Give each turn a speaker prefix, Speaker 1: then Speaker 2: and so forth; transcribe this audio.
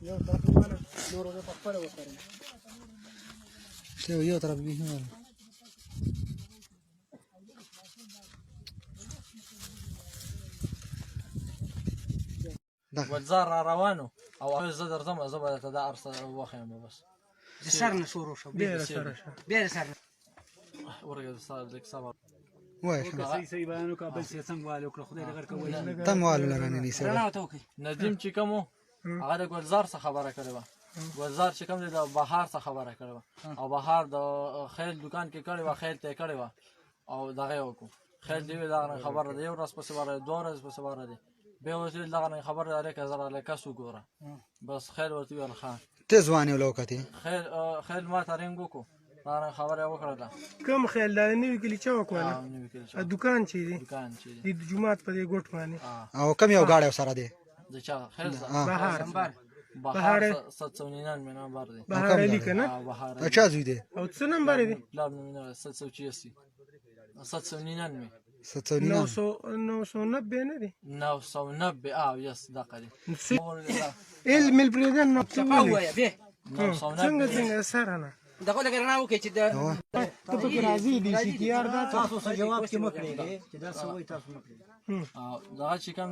Speaker 1: یو طرف ماله نور زه په خپله وکړم
Speaker 2: یو طرف بیخي ماله
Speaker 3: ګلزار را روانو او زه درځم زه به ته دا ارسه وښیم بس
Speaker 1: د سر نه شروع شو بیا د سره شو بیا د سر نه
Speaker 3: ورګه لږ صبر
Speaker 2: وایه
Speaker 1: صحیح بیان وکړه بل څه څنګه والو کړه خدای دې غر کوي
Speaker 2: تم والو لرانه نیسه
Speaker 1: رڼا ورته وکړئ
Speaker 3: ندیم چې کوم و هغه د ګلزار څخه خبره کړې وه ګلزار چې کوم دی د بهار څخه خبره کړې وه او بهار د خیل دکان کې کړې وه خیل ته یې کړې وه او دغه یې وکړو خیل دې وی دغه خبره ده یو ورځ پسې وره دوه ورځې پسې وره دی بیا ورته ویل دغه خبره ده هلکه زه راله کس وګوره بس خیل ورته ویل ښه
Speaker 2: ته ځوان یې ولوکتې
Speaker 3: خیل ما ته رنګ وکړو دغه خبره یې وکړله
Speaker 1: کوم خیال دا نوي کلي چا وکړله
Speaker 3: نوي کلي
Speaker 1: دکان چې دی
Speaker 3: دکان چې دی
Speaker 1: د جومات په دې ګوټ باندې
Speaker 2: او کم یو ګاډی سره دی
Speaker 3: د چا خیل
Speaker 1: بهار
Speaker 3: بهار 799 نمبر دی
Speaker 1: بهار علي که نه
Speaker 3: بهار
Speaker 2: چا زوی دی
Speaker 1: او څه نمبر یې دی
Speaker 3: پلار نومونه 786 799
Speaker 1: 990 نه دی
Speaker 3: 990 یس دقه دی
Speaker 1: علم البلدان نه
Speaker 4: وایه بیا
Speaker 1: څنګه سره نه
Speaker 4: دغه لږ رڼا وکړئ چې
Speaker 1: ته پکې راځي دي چې تیار ده
Speaker 5: تاسو څه جواب کې مه پرېږدئ چې دا څه وایي تاسو مه پرېږدئ
Speaker 3: دغه چې کوم